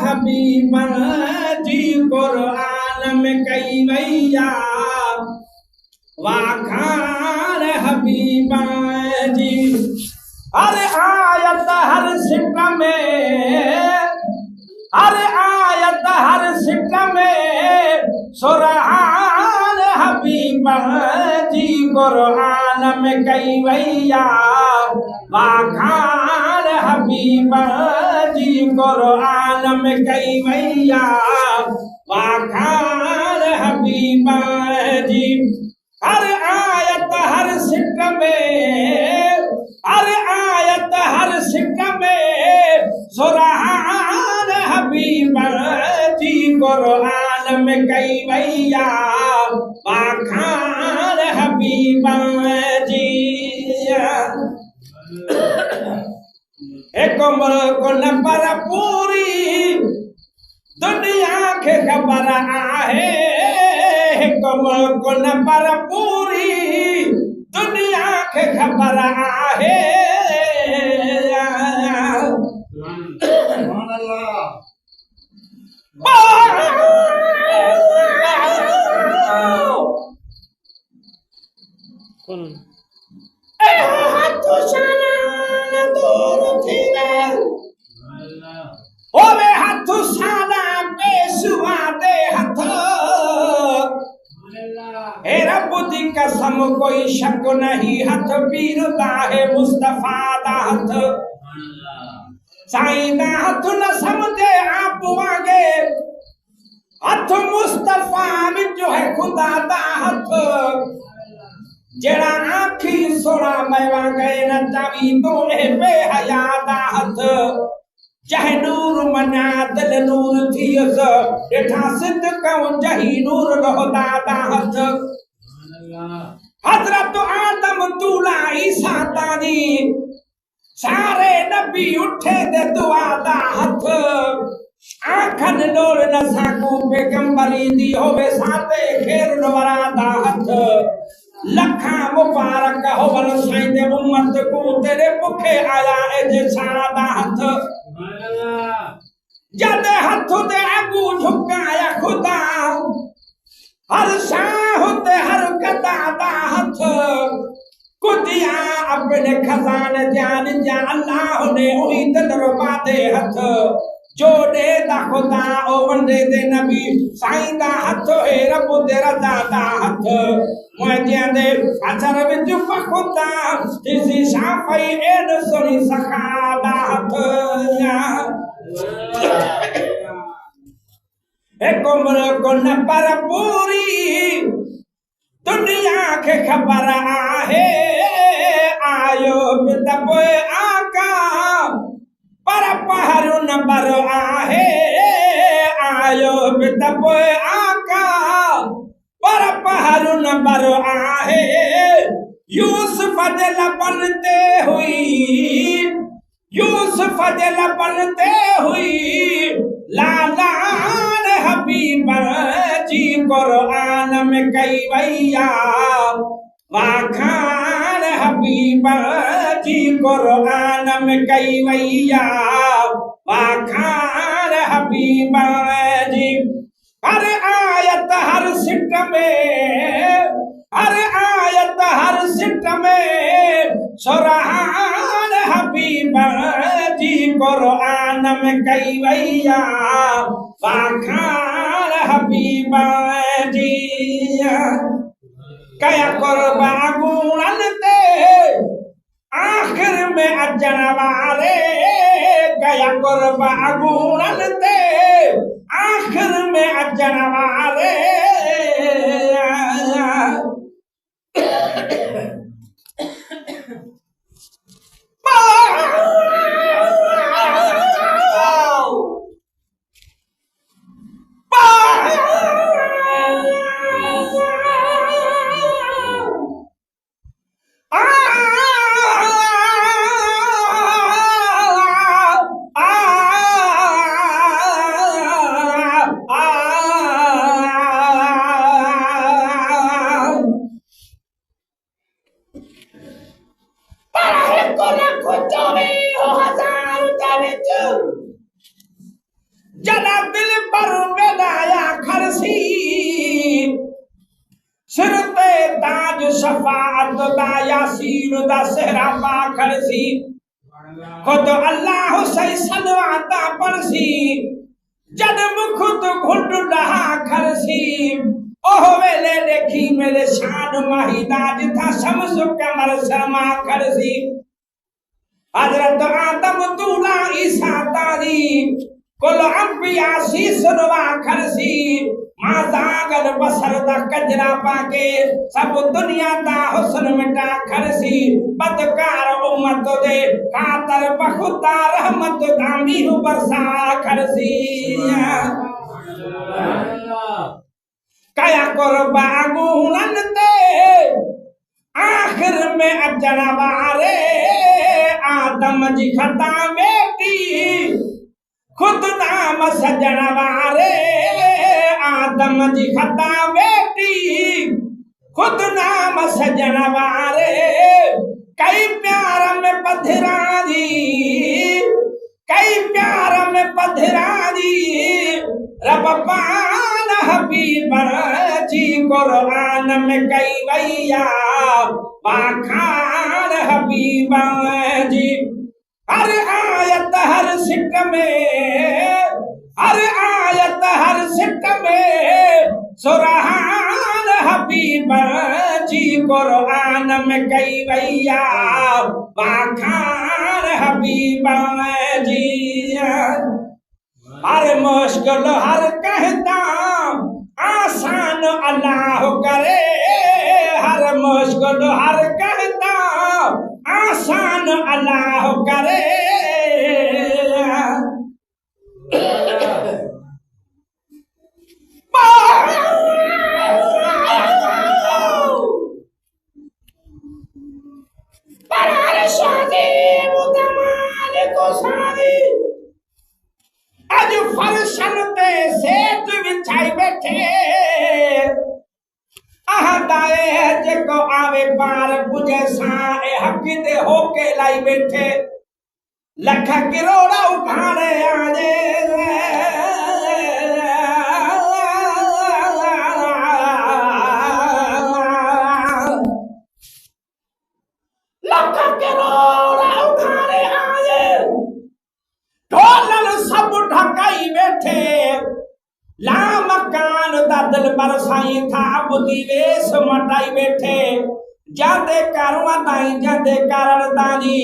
हबीब जी कुरान में कई वैया वाखान हबीब जी हर आयत हर सिक में हर आयत हर सिक में सुरहान हबीब जी कुरान में कई वैया वाखान हबीब जी कुरान में कई वैया वाखान हबीब जी हर आयत हर सिक में हर आयत हर सिक में सुरहान हबीब जी कुरान में कई वैया वाखान हबीब जी एक मुल्क न पर पूरी दुनिया के खबर आहे एक मुल्क न पर पूरी दुनिया के खबर आहे कसम कोई शक नहीं हथ पीरदा है मुस्तफा दा हथ साईं दा हथ न समझे आप वागे हथ मुस्तफा विच है खुदा दा हथ जेड़ा आखी सोना मैं वागे न चावी तो है बेहया दा हथ चाहे नूर मना दिल नूर थियस ॾिठा सिद्ध कऊं जही नूर रहदा दा हथ हजरत आदम दूल्हा ईसा तानी सारे नबी उठे दे दुआ दा हथ आखन नूर न साकू पैगंबरी दी होवे साते खेर नवरा दा हथ लखा मुबारक होवन साईं दे उम्मत को तेरे भुखे आया ए जे सादा हथ जद हथ दे अगू झुकाया खुदा हर शाह ते हर कदा दा हथ कुदिया अपने खजाने जान जा अल्लाह ने उही तदरबा दे हथ जोड़े दा खुदा ओ वंदे दे नबी साईं दा हथ है रब दे रजा दा हथ मैं दे अचर विच खुदा तिसी शाफई एड सोनी सखा दा हथ एक उम्र को न पर पूरी दुनिया के खबर आहे आयो तब आका पर पहरू न पर आहे आयो तब आका पर पहरू न पर आहे यूसुफ जल बनते हुई यूसुफ जल बनते हुई लाला हबीब जी कुरान में कई वैया वाखान हबीब जी कुरान में कई वैया वाखान हबीब जी हर आयत हर सिक में हर आयत हर सिक में सुरहान हबीब जी कुरान में कई वैया वाखान हबीब जी कया कुर्बा गुणन ते आखिर में अजन वाले कया कुर्बा गुणन ते आखिर में अजन वाले जला दिल पर मिलाया खरसी सिर पे ताज शफाअत दा यासीन दा सेहरा पा खरसी खुद अल्लाह सही सलवाता पड़सी जद मुखुद घुट रहा खरसी ओह वेले देखी मेरे शान माहिदाज था शम्स कमर शर्मा खरसी हजरत आदम दूल्हा ईसा तारी कुल अंबिया सीसरवा खरसी माजागल बसर दा कजरा पाके सब दुनिया दा हुस्न मिटा खरसी बदकार उम्मत दे खातर बखुदा रहमत दामी बरसा खरसी कया कुर्बा गुणन ते आखिर में अजण वारे आदम जी खता बेटी खुद नाम सजण वारे आदम जी खता बेटी खुद नाम सजण वारे कई प्यार में पधरा दी कई प्यार में पधरा दी रब पान हबीब जी कुरान में कई वैया बाखान हबीब जी हर आयत हर सिक में हर आयत हर सिक में सुरहान हबीब जी कुरान में कई वैया बाखान हबीब जी हर मुश्किल हर कहता आसान अल्लाह करे हर मुश्किल हर कहता आसान अल्लाह करे आज फरशन पे सेठ बिछाई बैठे आहदाए जको आवे पार पुजे साए हक दे होके लाई बैठे लख करोड़ा उठाने आजे लख करोड़ा उठाने आजे ढोलन सब ढकाई बैठे ला मकान दा दिल बरसाई था बुद्धि वेश मटाई बैठे जाते कारवा ताई जाते कारण तानी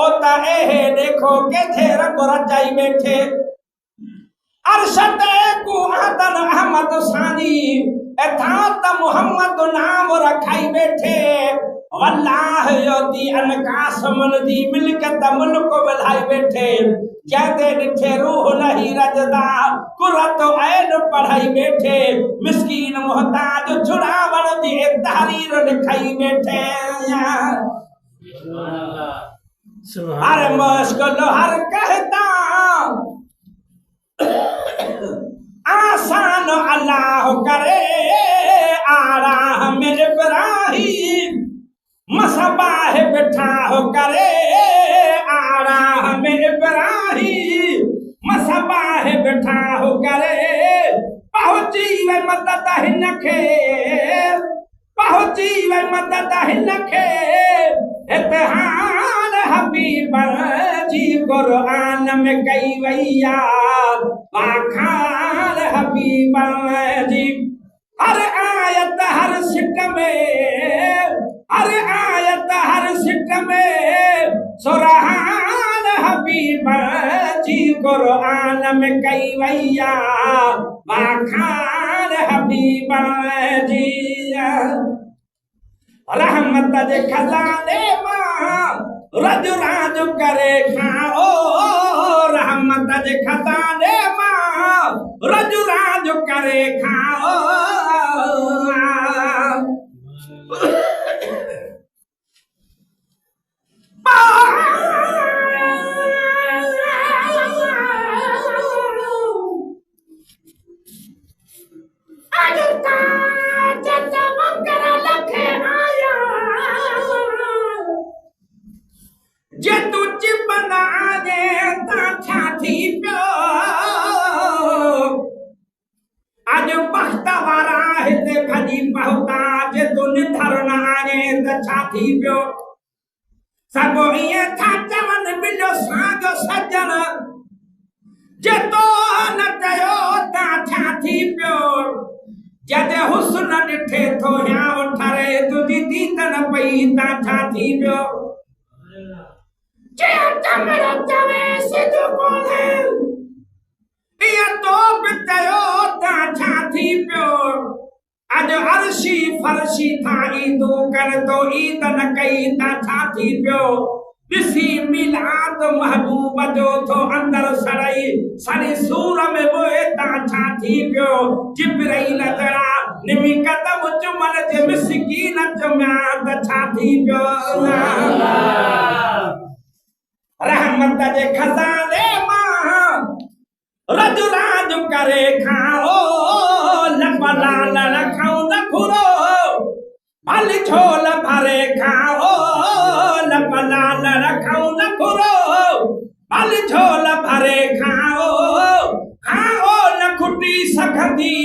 ओता एहे देखो के थे रब रचाई बैठे अरशद को आदन अहमद सानी एथात मोहम्मद नाम रखाई बैठे वल्लाह योती अनकासमन दी मिलकत मुल्क बलाई बैठे जाते डिठे रूह नहीं रजदा कुरत ऐन पढ़ाई बैठे मिस्कीन मोहताज छुड़ावन दी तहरीर लिखाई बैठे हर मुश्किल हर कहता आसान अल्लाह करे आरा मेरे इब्राहिम मसबाह बैठा हो करे आरा में इब्राहिम मसबाह बैठा हो करे पहुंची वे मदद हिनखे पहुंची वे मदद हिनखे इत्हान हबीब जी कुरान में कई वैया बाखान हबीब जी हर आयत हर सिक में हर आयत हर सिक में सुरहान हबीब जी कुरान में कई वैया बाखान हबीब जी रहमत दे खजाने मां रज राज करे खाओ रहमत दे खजाने मां रज राज करे खाओ जे तू चिपना दे ता छाती प्यो आज बख्तवारा हिते भजी पहुता जे तू निधर न आने त छा थी पियो सभु ईअं था चवनि मिलियो साॻ सजण जे तो न कयो त छा थी पियो जॾहिं हुस्न ॾिठे थो याव ठरे तुंहिंजी दीदन पई त छा थी पियो जे चमड़ो चवे सिधो कोन्हे इहा तो बि कयो त छा थी पियो अॼु अर्शी फर्शी ठाही तूं कर तो ईद न कई त छा थी पियो ॾिसी मिलाद महबूब जो थो अंदर सड़ई सड़ी सूर में मोए त छा थी पियो जिब्राइल जड़ा निमी कदम चुमन जे मिसकीन चुमिया त छा थी पियो रहमत जे खजाने मां रज राज करे खाओ लपलाल रखाओ न खुरो भल झोल भरे खाओ लपलाल रखाओ न खुरो भल झोल भरे खाओ खाओ न खुटी सकदी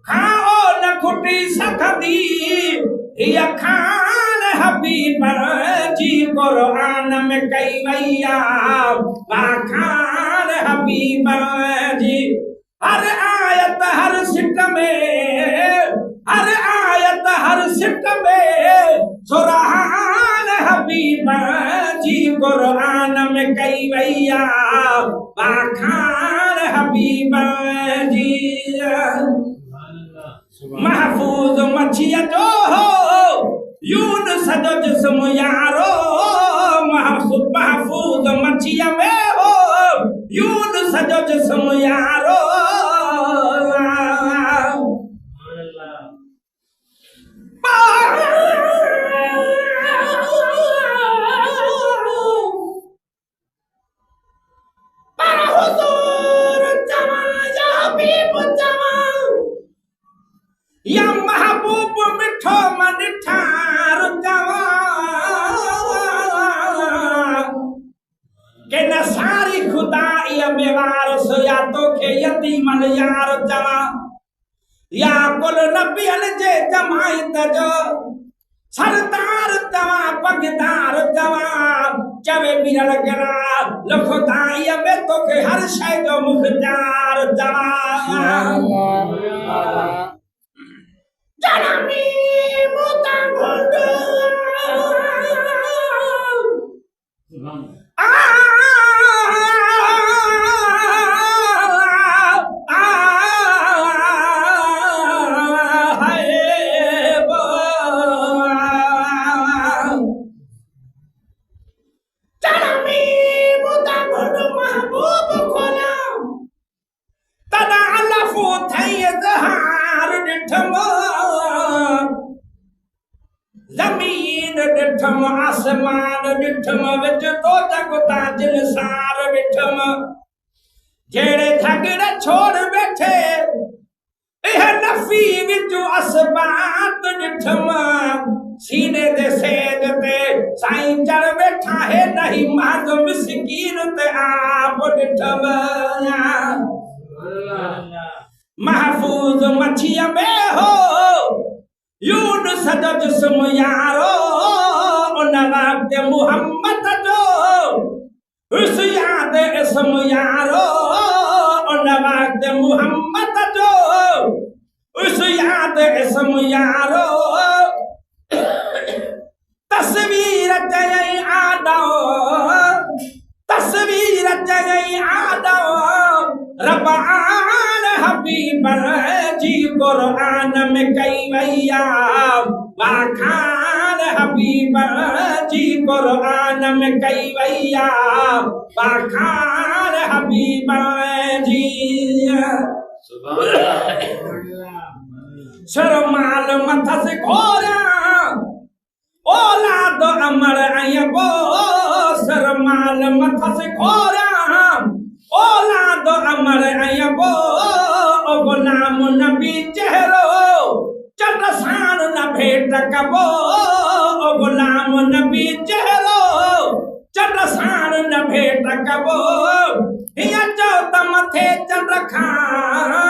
खाओ न खुटी सकदी ये खान हबीब जी कुरान में कई वैया खान हबीब जी हर आयत हर सिट में हर आयत हर सिट में सुरहान हबीब जी कुरान में कई वैया खान हबीब जी महफूज मछिया जो हो यूनुस जो जिस्म यारो महफूज मछिया में हो यूनुस जो जिस्म यारो या महबूब मिठो मन ठार जवा के न सारी खुदा या बेवार सो या तो के यतीमन यार जवा या कुल नबियन जे जमाई तजो सरदार जवा पगदार जवा चवे मिरल गरा लखदाई में तो के हर शय जो मुख्तार जवा Janami mutangundu Janami mutangundu mahbub kona tada alafu thayyadhar dithama ज़मीन डिठम आसमान डिठम विच तो जगता जिनसार डिठम जेड़े झगड़े छोड़ बैठे यह नफी विच असबात डिठम सीने दे सेद ते साईं चढ़ बैठा है नहीं माज मिस्कीन ते आप डिठम महफूज मछिया में हो यूनुस जो जिस्म यारो उन वक्त मुहम्मद जो उस याद इसम यारो उन वक्त मुहम्मद जो उस याद इसम यारो तस्वीर चई आदो तस्वीर चई आदो रबान हबीब जी कुरान में कई वैया खान हबीब जी कुरान में कई वैया खान हबीब जी शर्माल मथा से खोरा औलाद अमर अयबो शर्माल मथा से खोरा औलाद अमर अयबो गुलाम नबी चेहरो चंद्रसान न भेट कबो गुलाम नबी चेहरो चंद्रसान न भेट कबो या चौथ मथे चंद्र खान